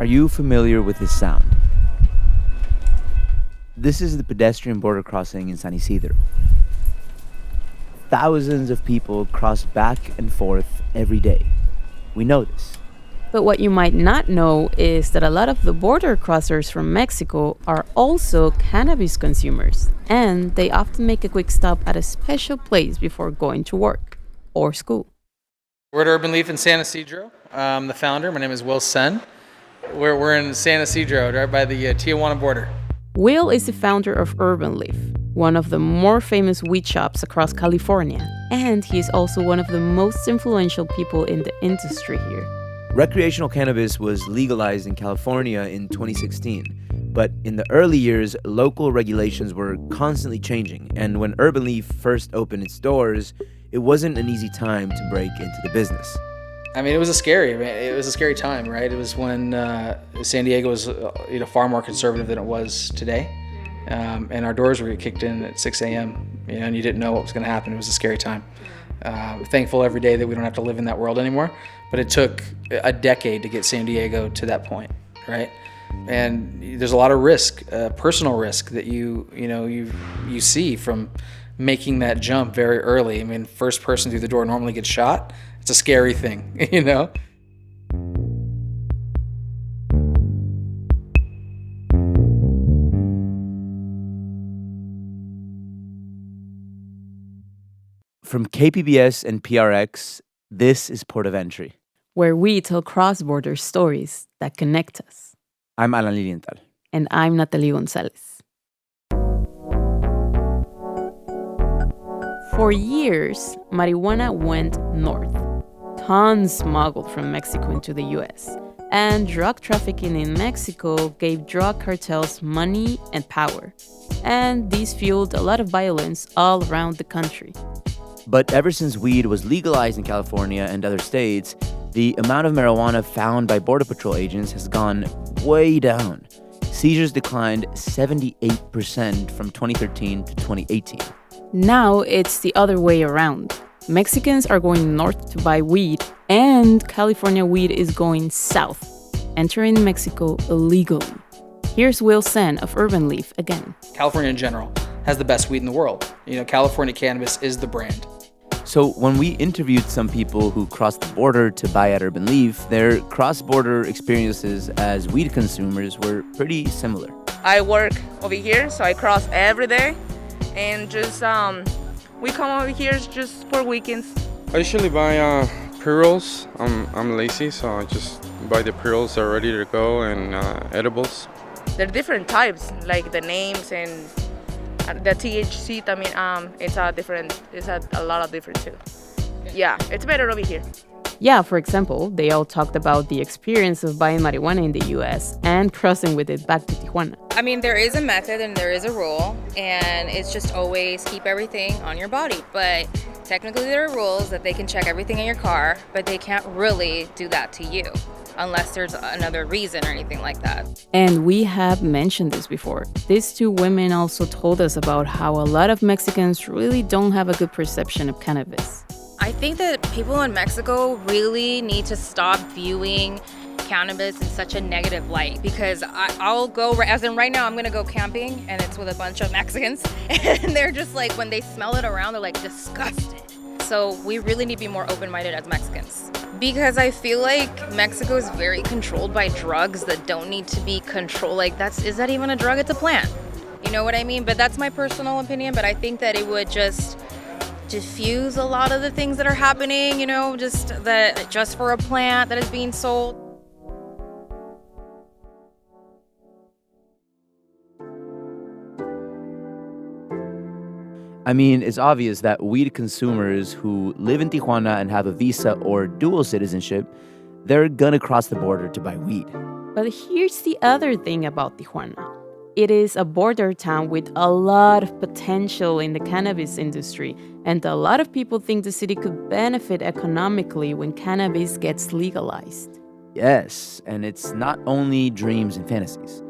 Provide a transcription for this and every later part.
Are you familiar with this sound? This is the pedestrian border crossing in San Isidro. Thousands of people cross back and forth every day. We know this. But what you might not know is that a lot of the border crossers from Mexico are also cannabis consumers, and they often make a quick stop at a special place before going to work or school. We're at Urban Leaf in San Isidro. I'm the founder. My name is Will Sen. We're in San Isidro, right by the Tijuana border. Will is the founder of Urban Leaf, one of the more famous weed shops across California, and he is also one of the most influential people in the industry here. Recreational cannabis was legalized in California in 2016, but in the early years, local regulations were constantly changing, and when Urban Leaf first opened its doors, it wasn't an easy time to break into the business. I mean, it was a scary time, right? It was when San Diego was far more conservative than it was today, and our doors were kicked in at 6 a.m. And you didn't know what was going to happen. It was a scary time. Thankful every day that we don't have to live in that world anymore. But it took a decade to get San Diego to that point, right? And there's a lot of risk, personal risk that you see from making that jump very early. I mean, first person through the door normally gets shot. It's a scary thing, you know? From KPBS and PRX, this is Port of Entry, where we tell cross-border stories that connect us. I'm Alan Lilienthal. And I'm Natalie Gonzalez. For years, marijuana went north. Tons smuggled from Mexico into the U.S. And drug trafficking in Mexico gave drug cartels money and power. And these fueled a lot of violence all around the country. But ever since weed was legalized in California and other states, the amount of marijuana found by Border Patrol agents has gone way down. Seizures declined 78% from 2013 to 2018. Now it's the other way around. Mexicans are going north to buy weed, and California weed is going south, entering Mexico illegally. Here's Will Sen of Urban Leaf again. California in general has the best weed in the world. California cannabis is the brand. So when we interviewed some people who crossed the border to buy at Urban Leaf, their cross-border experiences as weed consumers were pretty similar. I work over here, so I cross every day, and just we come over here just for weekends. I usually buy pre-rolls. I'm lazy, so I just buy the pre-rolls that are ready to go and edibles. There are different types, like the names and the THC. I mean, it's a lot of different too. Yeah, it's better over here. Yeah, for example, they all talked about the experience of buying marijuana in the U.S. and crossing with it back to Tijuana. I mean, there is a method and there is a rule, and it's just always keep everything on your body. But technically there are rules that they can check everything in your car, but they can't really do that to you unless there's another reason or anything like that. And we have mentioned this before. These two women also told us about how a lot of Mexicans really don't have a good perception of cannabis. I think that people in Mexico really need to stop viewing cannabis in such a negative light, because I'll go, as in right now, I'm gonna go camping and it's with a bunch of Mexicans and they're just like, when they smell it around, they're like disgusted. So we really need to be more open-minded as Mexicans, because I feel like Mexico is very controlled by drugs that don't need to be controlled. Like, is that even a drug? It's a plant. You know what I mean? But that's my personal opinion, but I think that it would just diffuse a lot of the things that are happening, just for a plant that is being sold. I mean, it's obvious that weed consumers who live in Tijuana and have a visa or dual citizenship, they're gonna cross the border to buy weed. But here's the other thing about Tijuana. It is a border town with a lot of potential in the cannabis industry, and a lot of people think the city could benefit economically when cannabis gets legalized. Yes, and it's not only dreams and fantasies.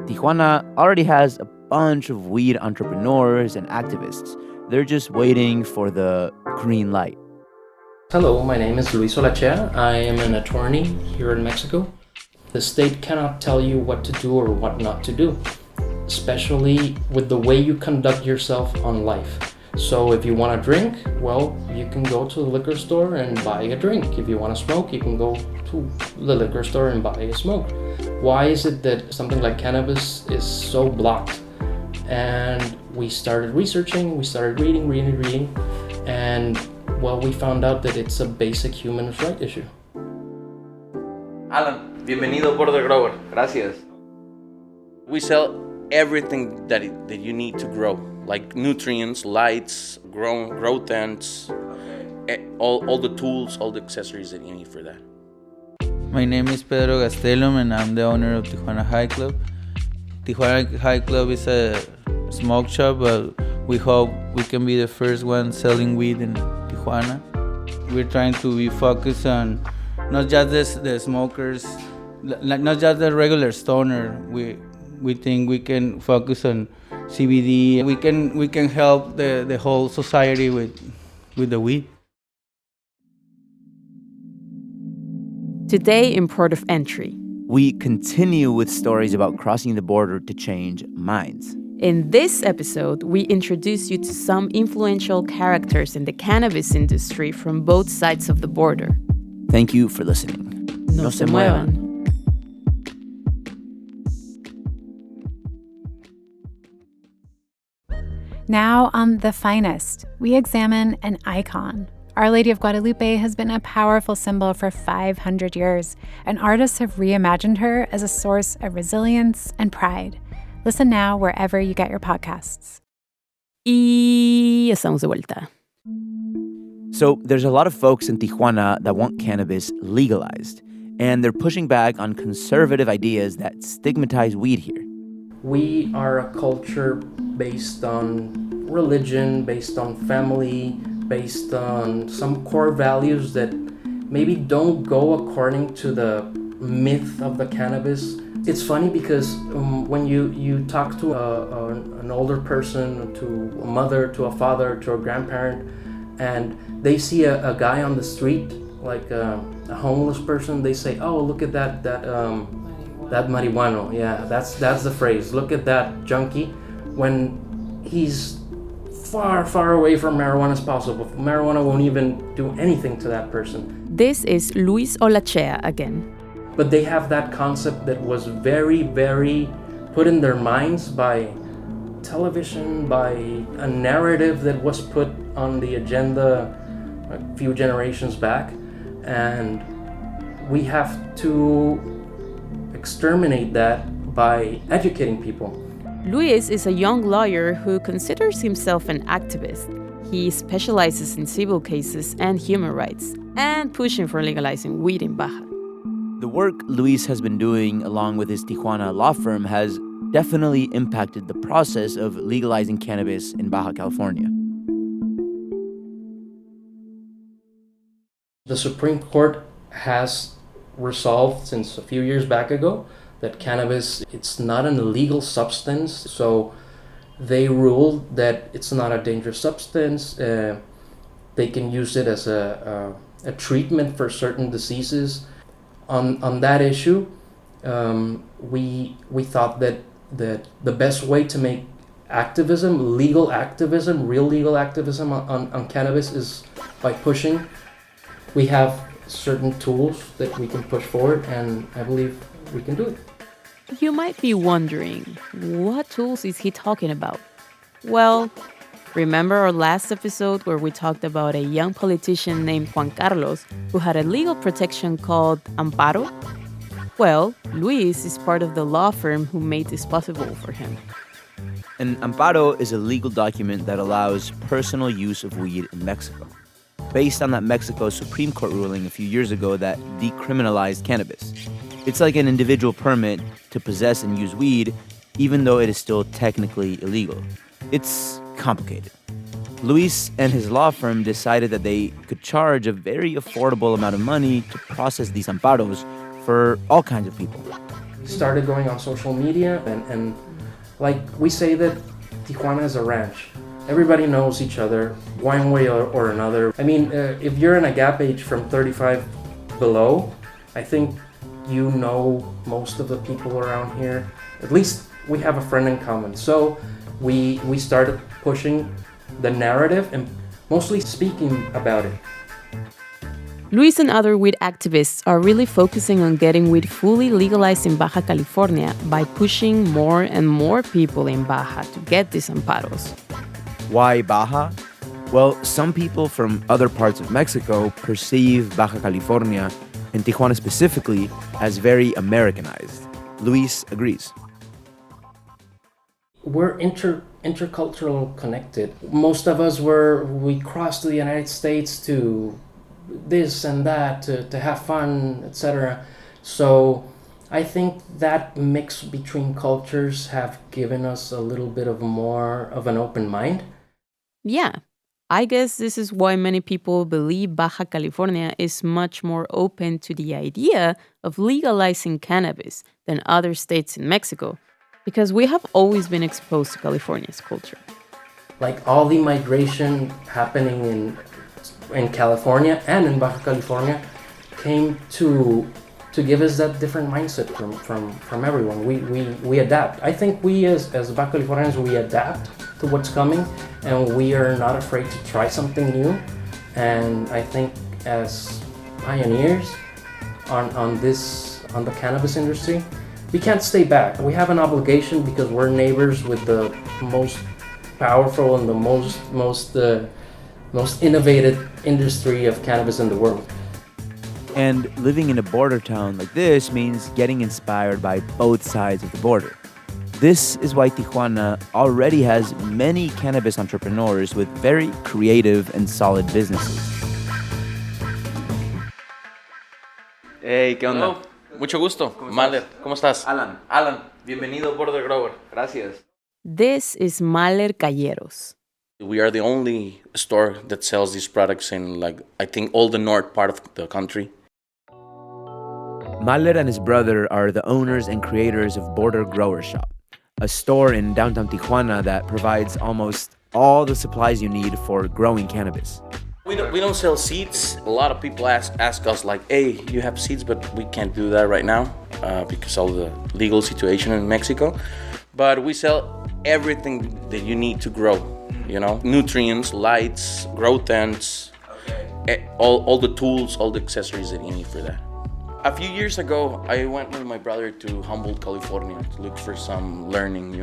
Tijuana already has a bunch of weed entrepreneurs and activists. They're just waiting for the green light. Hello, my name is Luis Olachea. I am an attorney here in Mexico. The state cannot tell you what to do or what not to do, especially with the way you conduct yourself on life. So if you want to drink, well, you can go to the liquor store and buy a drink. If you want to smoke, you can go to the liquor store and buy a smoke. Why is it that something like cannabis is so blocked? And we started researching, we started reading, and well, we found out that it's a basic human rights issue. Alan, bienvenido Border Grower. Gracias. We sell everything that you need to grow, like nutrients, lights, grow tents, all the tools, all the accessories that you need for that. My name is Pedro Gastelum and I'm the owner of Tijuana High Club. Tijuana High Club is a smoke shop, but we hope we can be the first one selling weed in Tijuana. We're trying to be focused on not just the smokers, not just the regular stoner. We think we can focus on CBD. We can help the whole society with the weed. Today in Port of Entry. We continue with stories about crossing the border to change minds. In this episode, we introduce you to some influential characters in the cannabis industry from both sides of the border. Thank you for listening. No se muevan. Now on The Finest, we examine an icon. Our Lady of Guadalupe has been a powerful symbol for 500 years, and artists have reimagined her as a source of resilience and pride. Listen now wherever you get your podcasts. Y estamos de vuelta. So there's a lot of folks in Tijuana that want cannabis legalized, and they're pushing back on conservative ideas that stigmatize weed here. We are a culture based on religion, based on family, based on some core values that maybe don't go according to the myth of the cannabis. It's funny because when you talk to an older person, to a mother, to a father, to a grandparent, and they see a guy on the street, like a homeless person, they say, "Oh, look at that marihuano." Yeah, that's the phrase. Look at that junkie. When he's far away from marijuana as possible. Marijuana won't even do anything to that person. This is Luis Olachea again. But they have that concept that was very, very put in their minds by television, by a narrative that was put on the agenda a few generations back. And we have to exterminate that by educating people. Luis is a young lawyer who considers himself an activist. He specializes in civil cases and human rights, and pushing for legalizing weed in Baja. The work Luis has been doing along with his Tijuana law firm has definitely impacted the process of legalizing cannabis in Baja California. The Supreme Court has resolved since a few years back ago that cannabis, it's not an illegal substance, so they ruled that it's not a dangerous substance. They can use it as a treatment for certain diseases. On that issue, we thought that the best way to make activism, real legal activism on cannabis is by pushing. We have certain tools that we can push forward, and I believe we can do it. You might be wondering, what tools is he talking about? Well, remember our last episode where we talked about a young politician named Juan Carlos who had a legal protection called Amparo? Well, Luis is part of the law firm who made this possible for him. An amparo is a legal document that allows personal use of weed in Mexico, based on that Mexico Supreme Court ruling a few years ago that decriminalized cannabis. It's like an individual permit to possess and use weed, even though it is still technically illegal. It's complicated. Luis and his law firm decided that they could charge a very affordable amount of money to process these amparos for all kinds of people. Started going on social media, and like we say that Tijuana is a ranch. Everybody knows each other, one way or another. I mean, if you're an agape age from 35 below, I think You know most of the people around here. At least we have a friend in common. So we started pushing the narrative and mostly speaking about it. Luis and other weed activists are really focusing on getting weed fully legalized in Baja California by pushing more and more people in Baja to get these amparos. Why Baja? Well, some people from other parts of Mexico perceive Baja California, and Tijuana specifically, as very Americanized. Luis agrees. We're intercultural connected. Most of us we crossed to the United States to this and that, to have fun, etc. So I think that mix between cultures have given us a little bit of more of an open mind. Yeah, I guess this is why many people believe Baja California is much more open to the idea of legalizing cannabis than other states in Mexico, because we have always been exposed to California's culture. Like all the migration happening in California and in Baja California came to give us that different mindset from everyone. We adapt. I think we as Baja Californians, we adapt to what's coming, and we are not afraid to try something new. And I think as pioneers on the cannabis industry, we can't stay back. We have an obligation because we're neighbors with the most powerful and the most innovative industry of cannabis in the world. And living in a border town like this means getting inspired by both sides of the border. This is why Tijuana already has many cannabis entrepreneurs with very creative and solid businesses. Hey, ¿qué onda? Hello. Mucho gusto. Mahler, ¿cómo estás? Alan, bienvenido Border Grower. Gracias. This is Mahler Calleros. We are the only store that sells these products in, I think, all the north part of the country. Mahler and his brother are the owners and creators of Border Grower Shop, a store in downtown Tijuana that provides almost all the supplies you need for growing cannabis. We don't sell seeds. A lot of people ask us hey, you have seeds, but we can't do that right now because of the legal situation in Mexico. But we sell everything that you need to grow, nutrients, lights, grow tents, all the tools, all the accessories that you need for that. A few years ago, I went with my brother to Humboldt, California to look for some learning,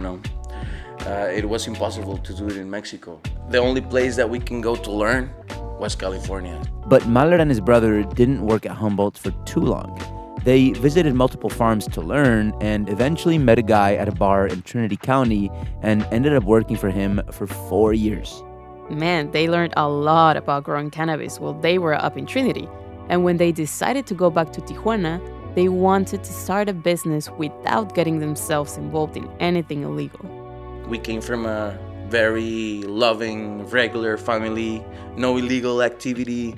It was impossible to do it in Mexico. The only place that we can go to learn was California. But Mahler and his brother didn't work at Humboldt for too long. They visited multiple farms to learn and eventually met a guy at a bar in Trinity County and ended up working for him for 4 years. Man, they learned a lot about growing cannabis while they were up in Trinity. And when they decided to go back to Tijuana, they wanted to start a business without getting themselves involved in anything illegal. We came from a very loving, regular family, no illegal activity.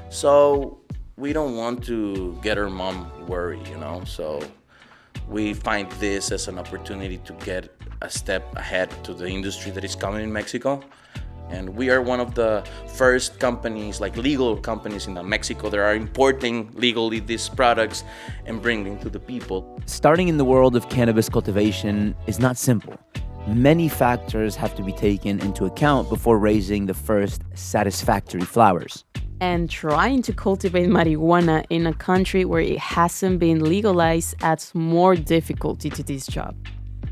So we don't want to get our mom worried, So we find this as an opportunity to get a step ahead to the industry that is coming in Mexico. And we are one of the first companies, legal companies in Mexico that are importing legally these products and bringing to the people. Starting in the world of cannabis cultivation is not simple. Many factors have to be taken into account before raising the first satisfactory flowers. And trying to cultivate marijuana in a country where it hasn't been legalized adds more difficulty to this job.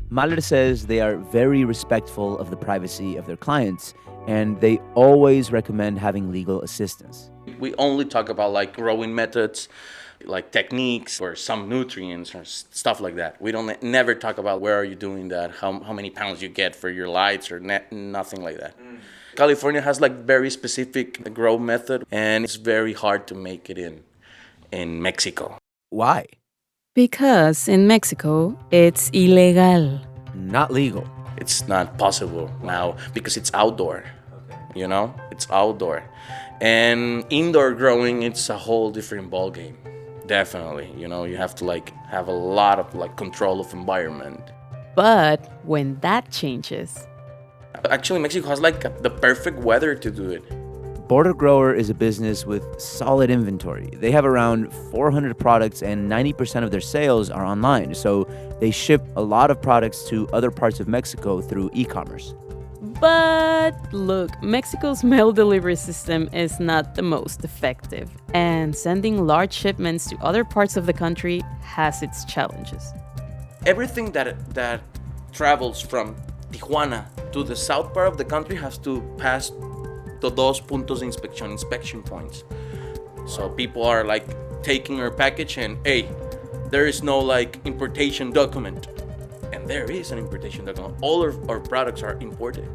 Mahler says they are very respectful of the privacy of their clients, and they always recommend having legal assistance. We only talk about growing methods, techniques or some nutrients or stuff like that. We don't never talk about where are you doing that, how many pounds you get for your lights or nothing like that. California has very specific grow method, and it's very hard to make it in Mexico. Why? Because in Mexico, it's illegal. Not legal. It's not possible now because it's outdoor, It's outdoor. And indoor growing, it's a whole different ballgame, definitely. You have to have a lot of control of environment. But when that changes... Actually, Mexico has the perfect weather to do it. Border Grower is a business with solid inventory. They have around 400 products and 90% of their sales are online, so they ship a lot of products to other parts of Mexico through e-commerce. But look, Mexico's mail delivery system is not the most effective, and sending large shipments to other parts of the country has its challenges. Everything that travels from Tijuana to the south part of the country has to pass the dos puntos de inspection points. So people are like taking our package and, hey, there is no like importation document. And there is an importation document. All of our products are imported.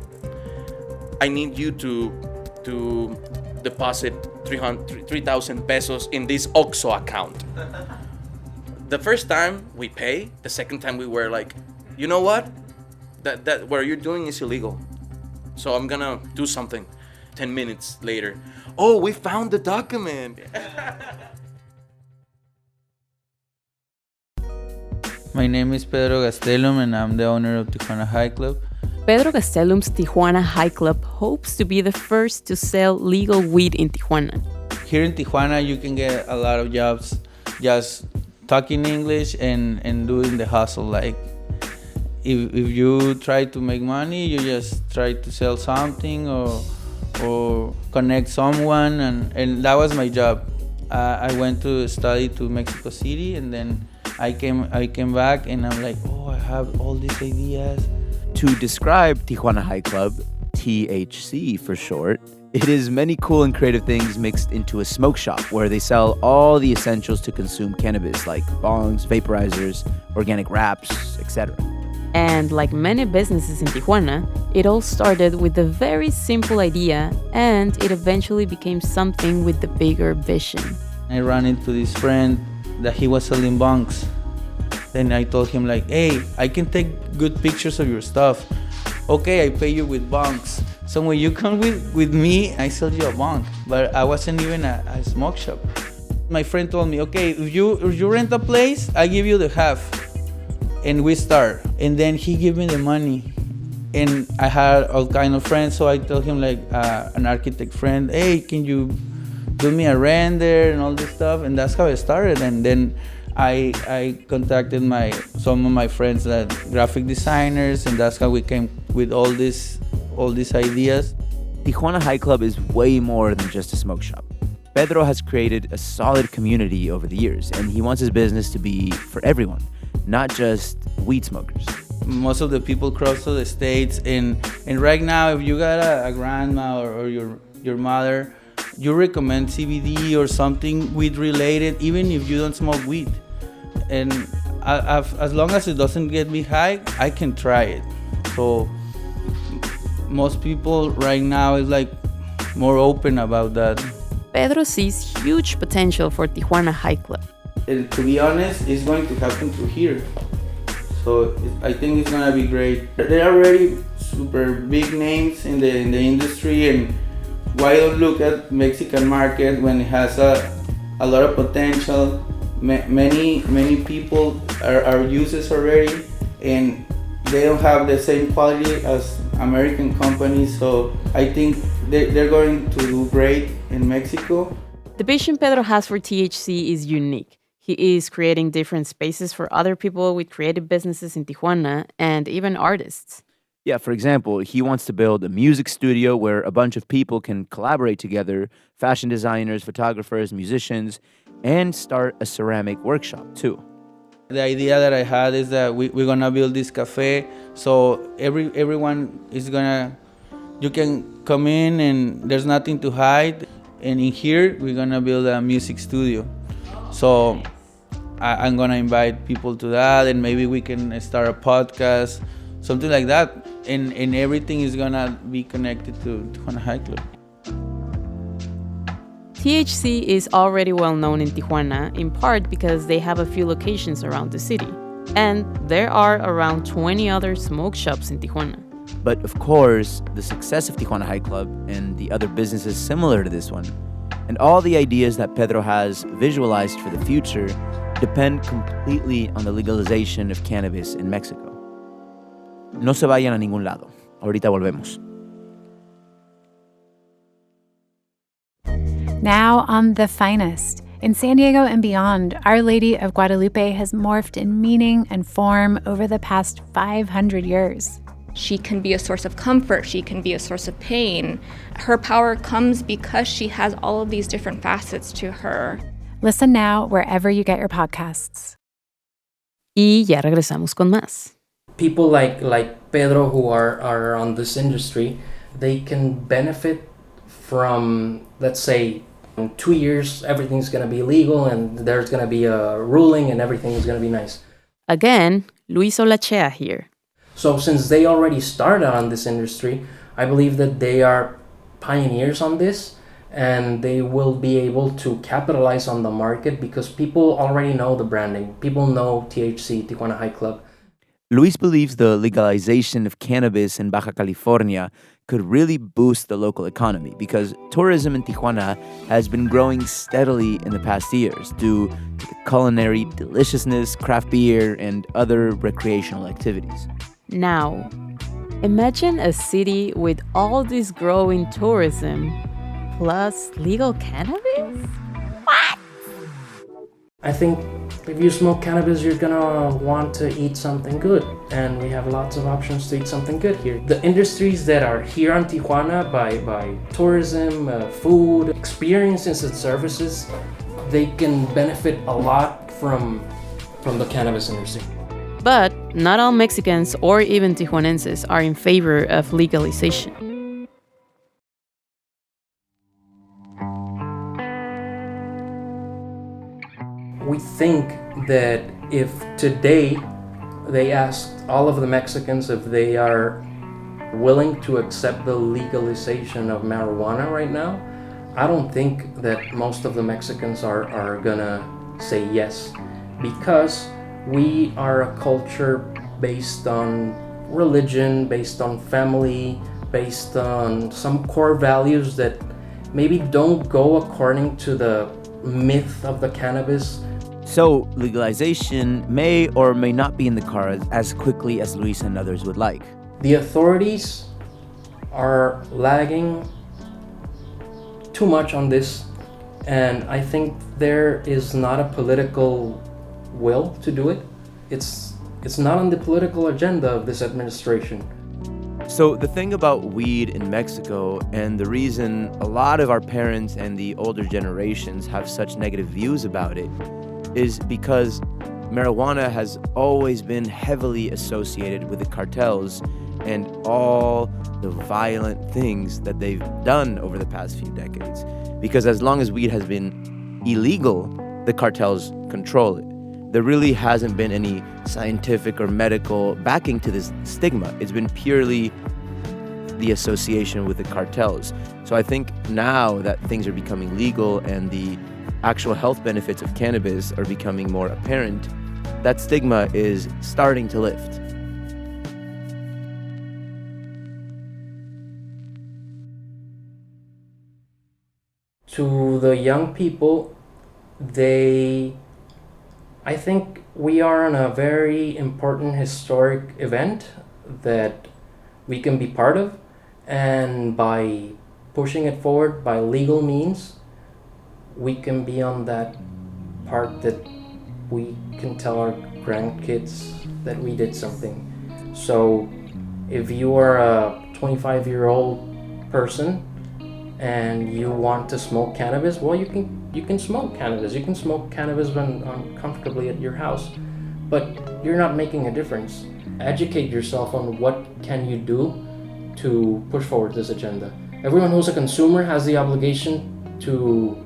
I need you to deposit 3,000 pesos in this OXXO account. The first time we pay, the second time we were like, you know what? That what you're doing is illegal. So I'm gonna do something. 10 minutes later, oh, we found the document. My name is Pedro Gastelum and I'm the owner of Tijuana High Club. Pedro Gastelum's Tijuana High Club hopes to be the first to sell legal weed in Tijuana. Here in Tijuana, you can get a lot of jobs just talking English and doing the hustle. Like, if you try to make money, you just try to sell something or connect someone, and that was my job. I went to study to Mexico City, and then I came back, and I'm like, oh, I have all these ideas. To describe Tijuana High Club, THC for short, it is many cool and creative things mixed into a smoke shop where they sell all the essentials to consume cannabis, like bongs, vaporizers, organic wraps, etc. And like many businesses in Tijuana, it all started with a very simple idea, and it eventually became something with the bigger vision. I ran into this friend that he was selling bongs. Then I told him like, hey, I can take good pictures of your stuff. Okay, I pay you with bongs. So when you come with me, I sell you a bong. But I wasn't even a smoke shop. My friend told me, okay, if you rent a place, I give you the half. And we start. And then he gave me the money. And I had all kind of friends, so I told him like an architect friend, hey, can you do me a render and all this stuff? And that's how it started. And then I contacted some of my friends that graphic designers, and that's how we came with all these ideas. Tijuana High Club is way more than just a smoke shop. Pedro has created a solid community over the years, and he wants his business to be for everyone, not just weed smokers. Most of the people cross to the States, and right now, if you got a grandma or your mother, you recommend CBD or something weed related, even if you don't smoke weed. And as long as it doesn't get me high, I can try it. So most people right now is like more open about that. Pedro sees huge potential for Tijuana High Club. And to be honest, it's going to happen through here. So I think it's gonna be great. There are already super big names in the industry, and why don't look at Mexican market when it has a lot of potential. Many people are users already, and they don't have the same quality as American companies. So I think they're going to do great in Mexico. The vision Pedro has for THC is unique. He is creating different spaces for other people with creative businesses in Tijuana and even artists. Yeah, for example, he wants to build a music studio where a bunch of people can collaborate together, fashion designers, photographers, musicians, and start a ceramic workshop too. The idea that I had is that we're gonna build this cafe, so everyone is you can come in and there's nothing to hide. And in here, we're gonna build a music studio. So I'm gonna invite people to that, and maybe we can start a podcast, something like that. And everything is gonna be connected to Tijuana High Club. THC is already well known in Tijuana, in part because they have a few locations around the city. And there are around 20 other smoke shops in Tijuana. But of course, the success of Tijuana High Club and the other businesses similar to this one, and all the ideas that Pedro has visualized for the future, depend completely on the legalization of cannabis in Mexico. No se vayan a ningún lado. Ahorita volvemos. Now on The Finest. In San Diego and beyond, Our Lady of Guadalupe has morphed in meaning and form over the past 500 years. She can be a source of comfort. She can be a source of pain. Her power comes because she has all of these different facets to her. Listen now wherever you get your podcasts. Y ya regresamos con más. People like Pedro who are on this industry, they can benefit from, let's say, in 2 years, everything's going to be legal and there's going to be a ruling and everything is going to be nice. Again, Luis Olachea here. So since they already started on this industry, I believe that they are pioneers on this and they will be able to capitalize on the market because people already know the branding. People know THC, Tijuana High Club. Luis believes the legalization of cannabis in Baja California could really boost the local economy because tourism in Tijuana has been growing steadily in the past years due to the culinary deliciousness, craft beer, and other recreational activities. Now, imagine a city with all this growing tourism plus legal cannabis? What? I think if you smoke cannabis, you're gonna want to eat something good, and we have lots of options to eat something good here. The industries that are here on Tijuana by tourism, food, experiences and services, they can benefit a lot from the cannabis industry. But not all Mexicans or even Tijuanenses are in favor of legalization. We think that if today they asked all of the Mexicans if they are willing to accept the legalization of marijuana right now, I don't think that most of the Mexicans are gonna say yes, because we are a culture based on religion, based on family, based on some core values that maybe don't go according to the myth of the cannabis. So legalization may or may not be in the cards as quickly as Luis and others would like. The authorities are lagging too much on this, and I think there is not a political will to do it. It's not on the political agenda of this administration. So the thing about weed in Mexico, and the reason a lot of our parents and the older generations have such negative views about it, is because marijuana has always been heavily associated with the cartels and all the violent things that they've done over the past few decades. Because as long as weed has been illegal, the cartels control it. There really hasn't been any scientific or medical backing to this stigma. It's been purely the association with the cartels. So I think now that things are becoming legal and the actual health benefits of cannabis are becoming more apparent, that stigma is starting to lift. To the young people, I think we are on a very important historic event that we can be part of, and by pushing it forward by legal means, we can be on that part that we can tell our grandkids that we did something. So if you are a 25-year-old person and you want to smoke cannabis, well, you can smoke cannabis. You can smoke cannabis comfortably at your house, but you're not making a difference. Educate yourself on what can you do to push forward this agenda. Everyone who's a consumer has the obligation to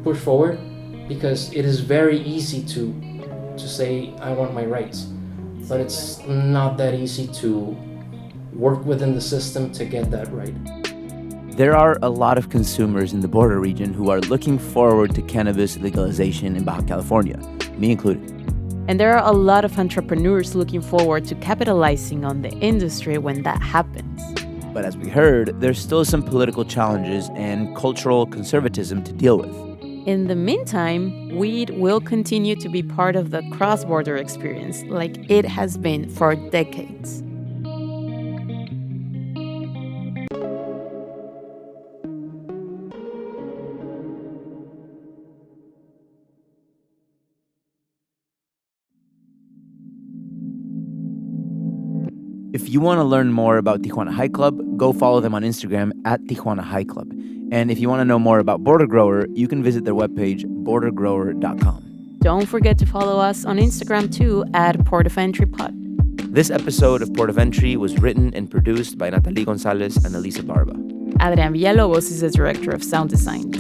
push forward, because it is very easy to say I want my rights, but it's not that easy to work within the system to get that right. There are a lot of consumers in the border region who are looking forward to cannabis legalization in Baja California, me included. And there are a lot of entrepreneurs looking forward to capitalizing on the industry when that happens. But as we heard, there's still some political challenges and cultural conservatism to deal with. In the meantime, weed will continue to be part of the cross-border experience like it has been for decades. If you want to learn more about Tijuana High Club, go follow them on Instagram at Tijuana High Club. And if you want to know more about Border Grower, you can visit their webpage, bordergrower.com. Don't forget to follow us on Instagram too at Port of Entry Pod. This episode of Port of Entry was written and produced by Natalie Gonzalez and Elisa Barba. Adrian Villalobos is the director of sound design.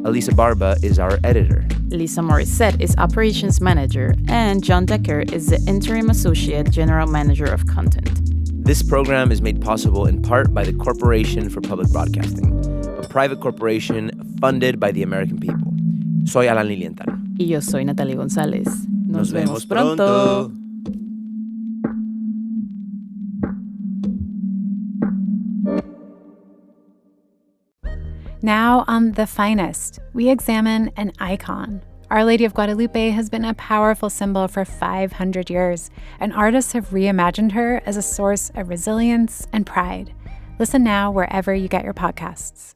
Elisa Barba is our editor. Lisa Morissette is operations manager, and John Decker is the interim associate general manager of content. This program is made possible in part by the Corporation for Public Broadcasting, a private corporation funded by the American people. Soy Alan Lilienthal. Y yo soy Natalie González. Nos vemos pronto. Now on The Finest, we examine an icon. Our Lady of Guadalupe has been a powerful symbol for 500 years, and artists have reimagined her as a source of resilience and pride. Listen now wherever you get your podcasts.